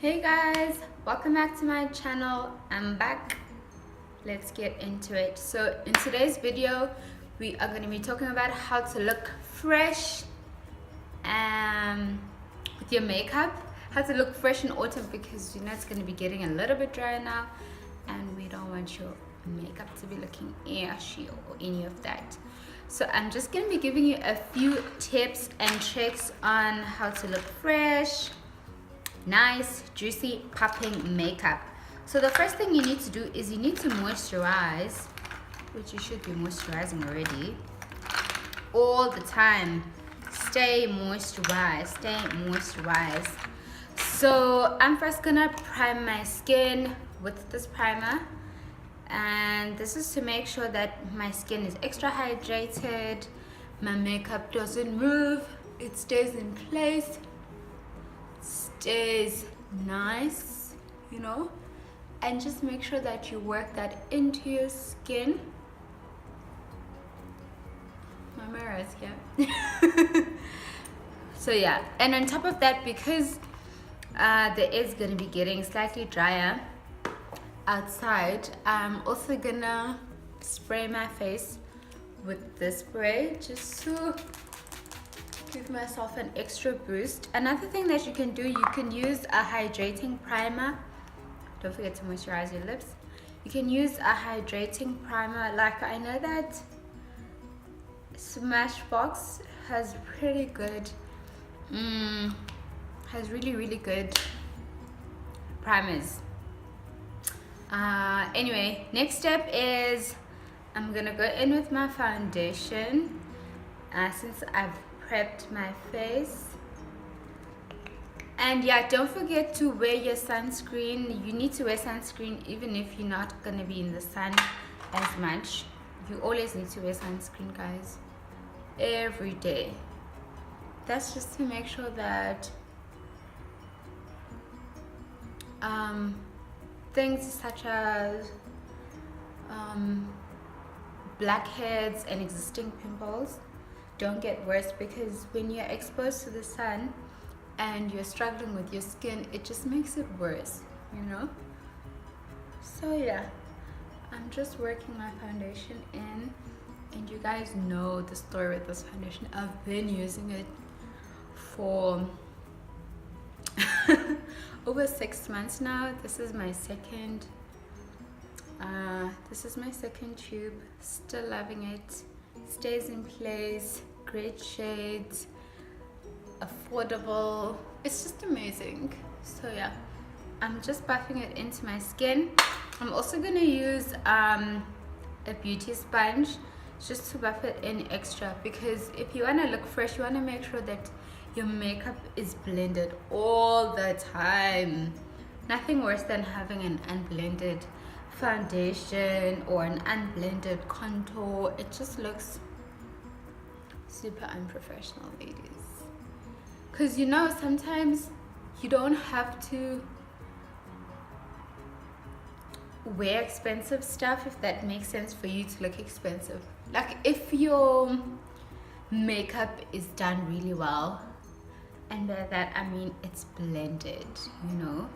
Hey guys, welcome back to my channel. I'm back. Let's get into it. So in today's video we are going to be talking about how to look fresh with your makeup, how to look fresh in autumn, because you know it's going to be getting a little bit drier now and we don't want your makeup to be looking ashy or any of that. So I'm just going to be giving you a few tips and tricks on how to look fresh, nice, juicy, popping makeup. So the first thing you need to do is you need to moisturize, which you should be moisturizing already, all the time. Stay moisturized, stay moisturized. So I'm first gonna prime my skin with this primer, and this is to make sure that my skin is extra hydrated, my makeup doesn't move, it stays in place, stays nice, you know, and just make sure that you work that into your skin. My mirror is here. So yeah, and on top of that, because there is gonna be getting slightly drier outside, I'm also gonna spray my face with this spray just to give myself an extra boost. Another thing that you can do, you can use a hydrating primer. Don't forget to moisturize your lips. You can use a hydrating primer. Like, I know that Smashbox has pretty good has really good primers. Anyway, next step is I'm gonna go in with my foundation, since I've prepped my face. And yeah, don't forget to wear your sunscreen. You need to wear sunscreen even if you're not gonna be in the sun as much. You always need to wear sunscreen, guys, every day. That's just to make sure that things such as blackheads and existing pimples don't get worse, because when you're exposed to the sun and you're struggling with your skin, it just makes it worse, you know. So yeah, I'm just working my foundation in, and you guys know the story with this foundation. I've been using it for over 6 months now. This is my second tube. Still loving it. Stays in place, great shades, affordable. It's just amazing. So yeah, I'm just buffing it into my skin. I'm also gonna use a beauty sponge just to buff it in extra, because if you want to look fresh, you want to make sure that your makeup is blended all the time. Nothing worse than having an unblended foundation or an unblended contour. It just looks super unprofessional, ladies. Because you know, sometimes you don't have to wear expensive stuff if that makes sense for you to look expensive. Like, if your makeup is done really well, and by that I mean it's blended, you know,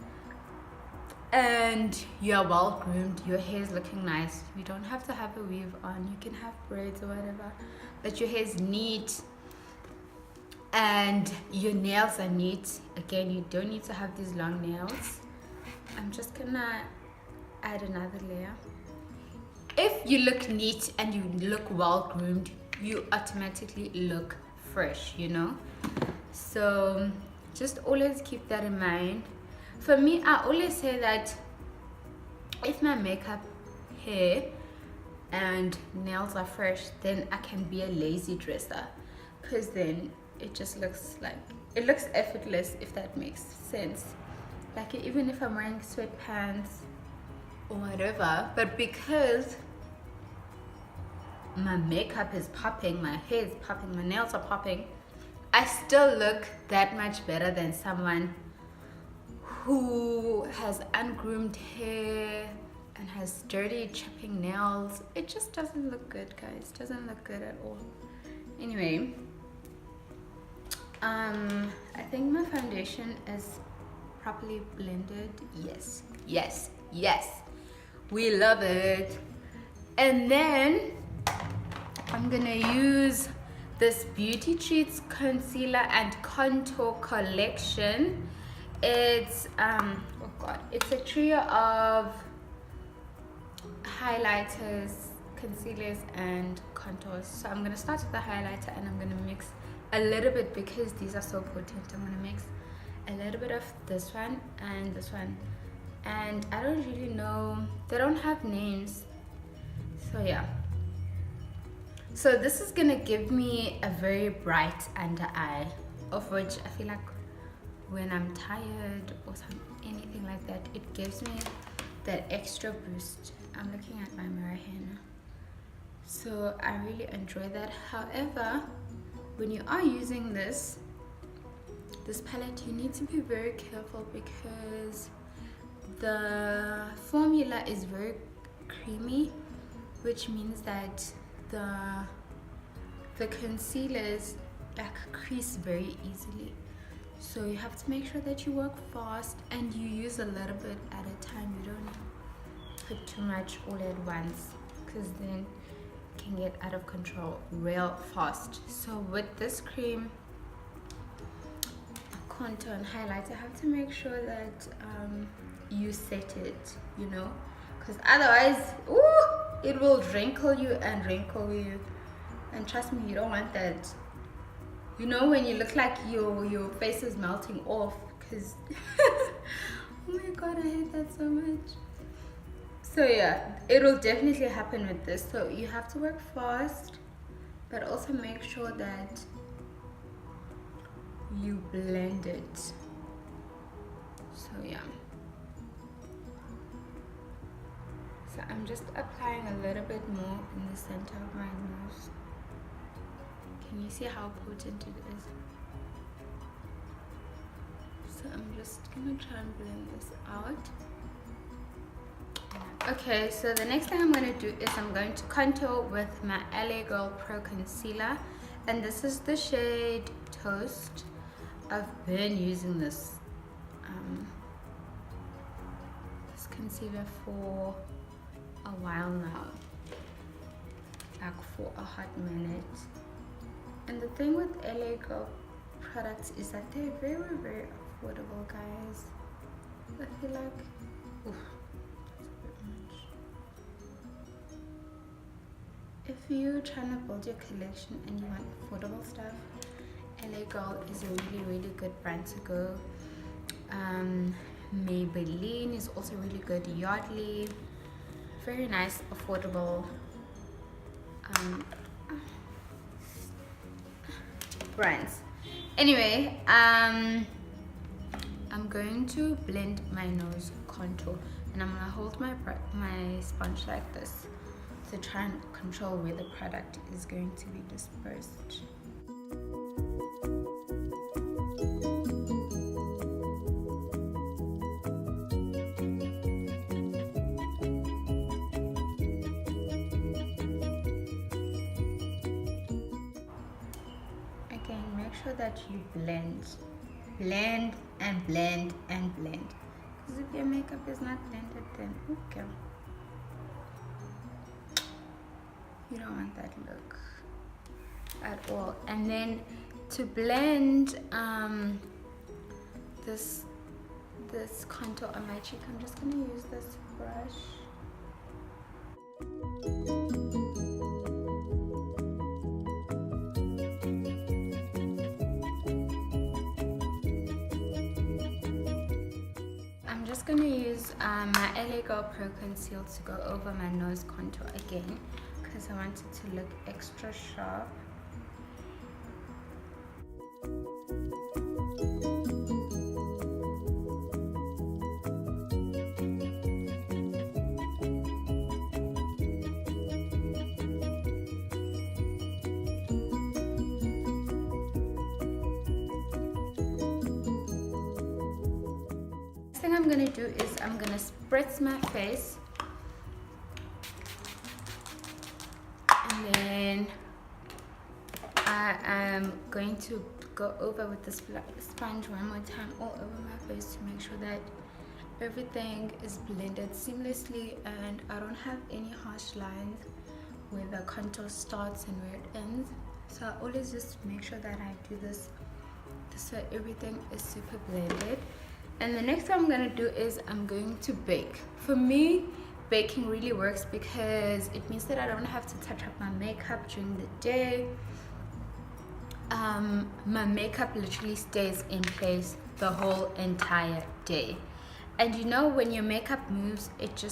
and you're well groomed, your hair is looking nice, you don't have to have a weave on, you can have braids or whatever, but your hair is neat and your nails are neat. Again, you don't need to have these long nails. I'm just gonna add another layer. If you look neat and you look well groomed, you automatically look fresh, you know. So just always keep that in mind. For me, I always say that if my makeup, hair and nails are fresh, then I can be a lazy dresser, because then it just looks like, it looks effortless, if that makes sense. Like, even if I'm wearing sweatpants or whatever, but because my makeup is popping, my hair is popping, my nails are popping, I still look that much better than someone who has ungroomed hair and has dirty chipping nails. It just doesn't look good, guys. Doesn't look good at all. Anyway, I think my foundation is properly blended. Yes, yes, yes. We love it. And then I'm gonna use this Beauty Treats Concealer and Contour Collection. It's oh god, it's a trio of highlighters, concealers, and contours. So I'm gonna start with the highlighter, and I'm gonna mix a little bit because these are so potent. I'm gonna mix a little bit of this one and this one, and I don't really know, they don't have names, so yeah. So this is gonna give me a very bright under eye, of which I feel like when I'm tired or anything like that, it gives me that extra boost. I'm looking at my mirror here now, so I really enjoy that. However, when you are using this palette, you need to be very careful because the formula is very creamy, which means that the concealers like crease very easily. So you have to make sure that you work fast and you use a little bit at a time. You don't put too much all at once, because then it can get out of control real fast. So with this cream, contour and highlight, I have to make sure that you set it, you know, because otherwise, ooh, it will wrinkle you and wrinkle you, and trust me, you don't want that. You know, when you look like your face is melting off, because oh my god, I hate that so much. So yeah, it will definitely happen with this. So you have to work fast, but also make sure that you blend it. So yeah, so I'm just applying a little bit more in the center of my nose. Can you see how potent it is? So I'm just gonna try and blend this out. Okay, so the next thing I'm going to do is I'm going to contour with my LA Girl Pro Concealer, and this is the shade Toast. I've been using this concealer for a while now, like for a hot minute. And the thing with LA Girl products is that they're very, very affordable, guys. I feel like, oof, if you're trying to build your collection and you want affordable stuff, LA Girl is a really, really good brand to go. Maybelline is also really good. Yardley, very nice, affordable brands. Anyway, I'm going to blend my nose contour, and I'm gonna hold my sponge like this to try and control where the product is going to be dispersed. Again, make sure that you blend and blend and blend, because if your makeup is not blended, then okay, you don't want that look at all. And then to blend this contour on my cheek, I'm just gonna use this brush. I'm just gonna use my LA Girl Pro Conceal to go over my nose contour again, because I want it to look extra sharp. Next thing I'm gonna do is I'm gonna spritz my face, and then I am going to go over with this sponge one more time all over my face to make sure that everything is blended seamlessly and I don't have any harsh lines where the contour starts and where it ends. So I always just make sure that I do this so everything is super blended. And the next thing I'm going to do is I'm going to bake. For me, baking really works because it means that I don't have to touch up my makeup during the day. My makeup literally stays in place the whole entire day. And you know, when your makeup moves, it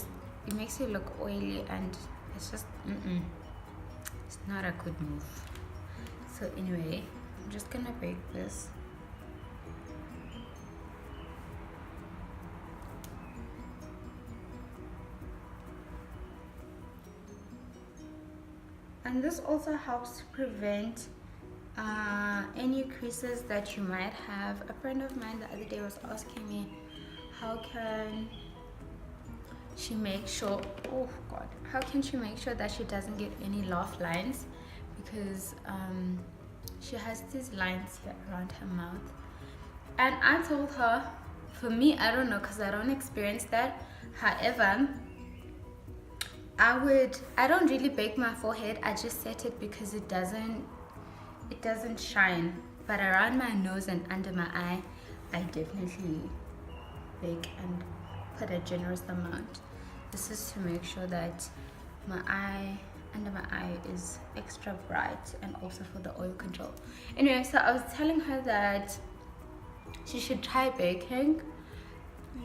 makes you look oily, and it's just it's not a good move. So anyway, I'm just gonna bake this. And this also helps to prevent any creases that you might have. A friend of mine the other day was asking me how can she make sure, oh god, how can she make sure that she doesn't get any laugh lines, because she has these lines here around her mouth. And I told her, for me, I don't know, because I don't experience that. However, I don't really bake my forehead, I just set it because it doesn't shine. But around my nose and under my eye, I definitely bake and put a generous amount. This is to make sure that my eye, under my eye, is extra bright, and also for the oil control. Anyway, so I was telling her that she should try baking.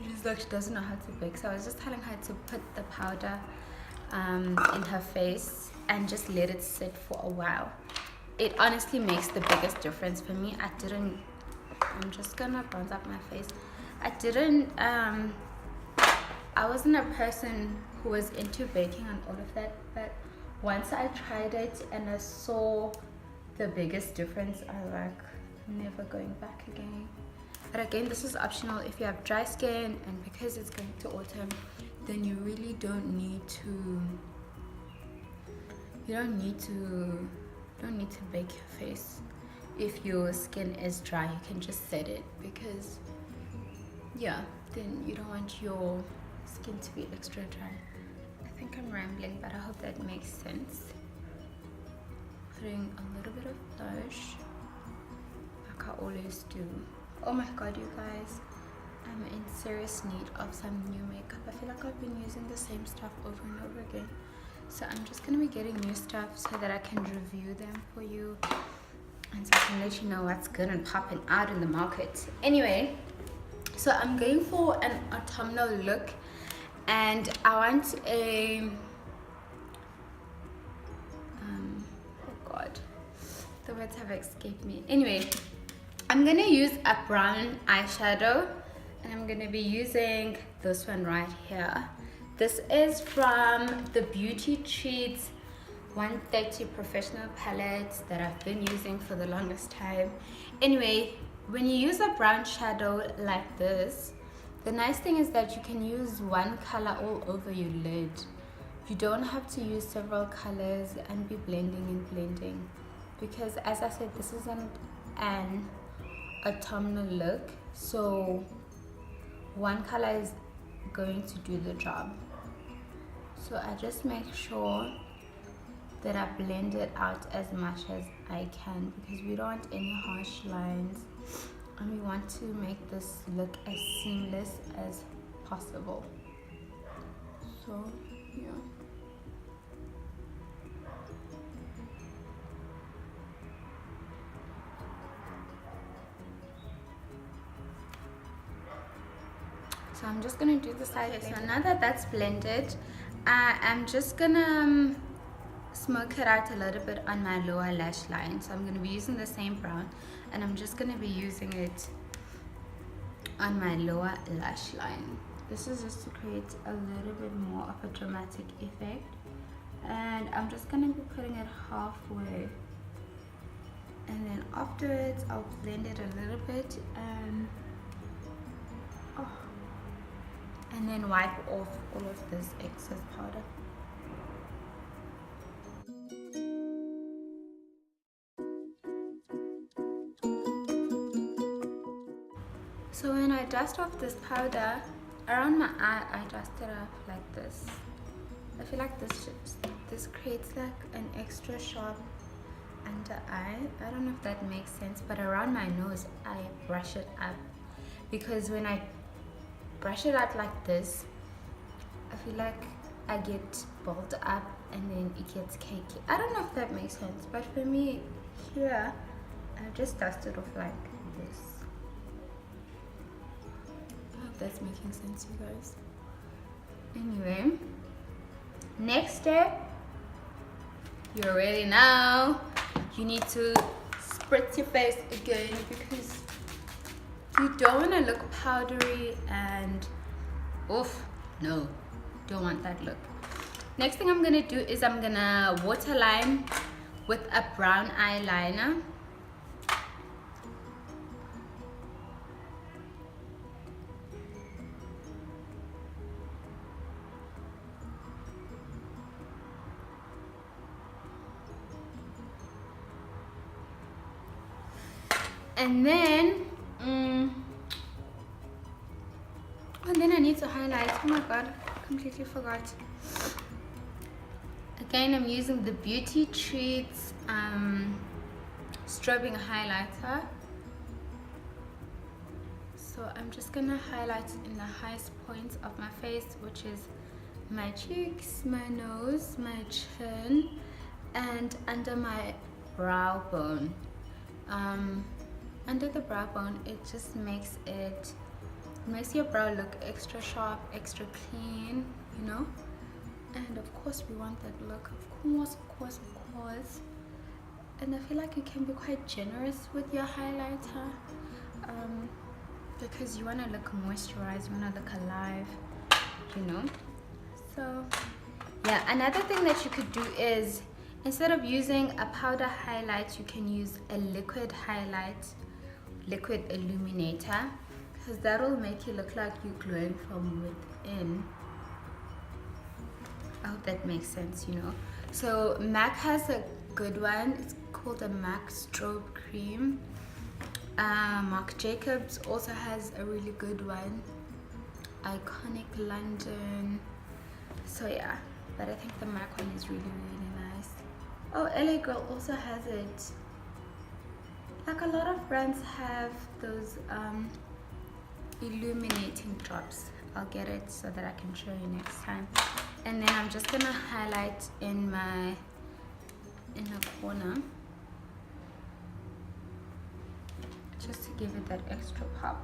She's like, she doesn't know how to bake, so I was just telling her to put the powder in her face and just let it sit for a while. It honestly makes the biggest difference for me. I'm just gonna bronze up my face. I wasn't a person who was into baking and all of that, but once I tried it and I saw the biggest difference, I was like, I'm never going back again. But again, this is optional if you have dry skin, and because it's going to autumn, then you really don't need to bake your face. If your skin is dry, you can just set it, because yeah, then you don't want your skin to be extra dry. I think I'm rambling, but I hope that makes sense. Putting a little bit of blush, like I always do. Oh my god, you guys, I'm in serious need of some new makeup. I feel like I've been using the same stuff over and over again. So I'm just going to be getting new stuff so that I can review them for you, and so I can let you know what's good and popping out in the market. Anyway, so I'm going for an autumnal look, and I want a oh god, the words have escaped me. Anyway, I'm gonna use a brown eyeshadow, and I'm gonna be using this one right here. This is from the Beauty Treats 130 professional palette that I've been using for the longest time. Anyway, when you use a brown shadow like this, the nice thing is that you can use one color all over your lid. You don't have to use several colors and be blending and blending, because as I said, this isn't an autumnal look, so one color is going to do the job. So I just make sure that I blend it out as much as I can, because we don't want any harsh lines, and we want to make this look as seamless as possible. So yeah. So I'm just gonna do the side. Okay, so now that that's blended, I'm just gonna smoke it out a little bit on my lower lash line. So I'm going to be using the same brown, and I'm just going to be using it on my lower lash line. This is just to create a little bit more of a dramatic effect, and I'm just going to be putting it halfway, and then afterwards I'll blend it a little bit and then wipe off all of this excess powder. So when I dust off this powder around my eye, I dust it off like this. I feel like this creates like an extra sharp under eye. I don't know if that makes sense, but around my nose I brush it up, because when I brush it out like this, I feel like I get balled up and then it gets cakey. I don't know if that makes sense, but for me here, I just dust it off like this. I hope that's making sense, you guys. Anyway, next step, you already know, you need to spritz your face again, because you don't want to look powdery and oof, no, don't want that look. Next thing I'm gonna do is I'm gonna waterline with a brown eyeliner. And then I need to highlight. Oh my god, completely forgot. Again, I'm using the Beauty Treats strobing highlighter. So I'm just gonna highlight in the highest points of my face, which is my cheeks, my nose, my chin, and under my brow bone. Under the brow bone, it just makes your brow look extra sharp, extra clean, you know. And of course we want that look, of course. And I feel like you can be quite generous with your highlighter, because you want to look moisturized, you want to look alive, you know. So yeah, another thing that you could do is, instead of using a powder highlight, you can use a liquid highlight, liquid illuminator, because that will make you look like you're glowing from within. I hope that makes sense, you know. So MAC has a good one. It's called a MAC Strobe Cream. Marc Jacobs also has a really good one. Iconic London. So yeah, but I think the MAC one is really, really nice. Oh, LA Girl also has it. Like a lot of brands have those illuminating drops. I'll get it so that I can show you next time. And then I'm just gonna highlight in my inner corner, just to give it that extra pop.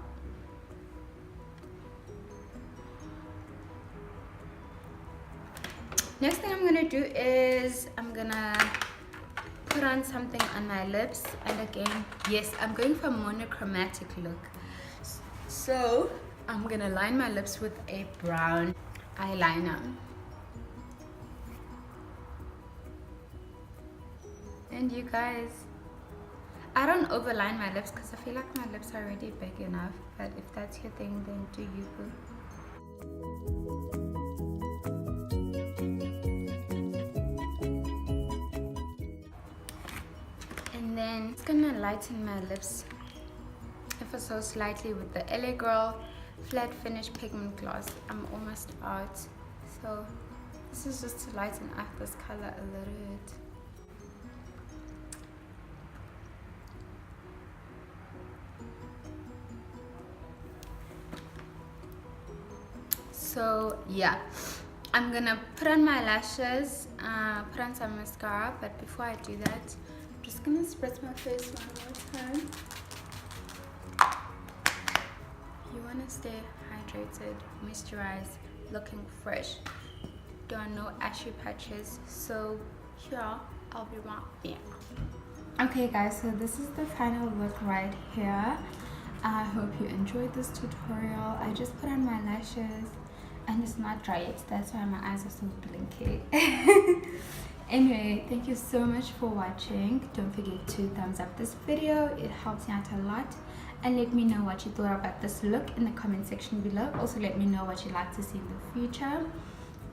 Next thing I'm gonna do is I'm gonna put on something on my lips, and again, yes, I'm going for a monochromatic look. So I'm gonna line my lips with a brown eyeliner. And you guys, I don't overline my lips because I feel like my lips are already big enough, but if that's your thing, then do you, boo. And then it's gonna lighten my lips ever so slightly with the LA Girl Flat Finish Pigment Gloss. I'm almost out, so this is just to lighten up this color a little bit. So yeah, I'm gonna put on my lashes, put on some mascara, but before I do that, I'm just gonna spritz my face one more time. You wanna stay hydrated, moisturized, looking fresh. There are no ashy patches, so here, I'll be right back. Okay guys, so this is the final look right here. I hope you enjoyed this tutorial. I just put on my lashes and it's not dry yet, that's why my eyes are so blinky. Anyway, thank you so much for watching. Don't forget to thumbs up this video, it helps me out a lot. And let me know what you thought about this look in the comment section below. Also let me know what you'd like to see in the future.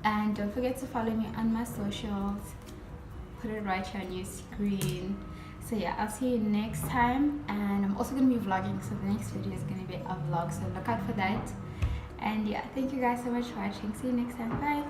And don't forget to follow me on my socials. Put it right here on your screen. So yeah, I'll see you next time. And I'm also going to be vlogging, so the next video is going to be a vlog, so look out for that. And yeah, thank you guys so much for watching. See you next time. Bye.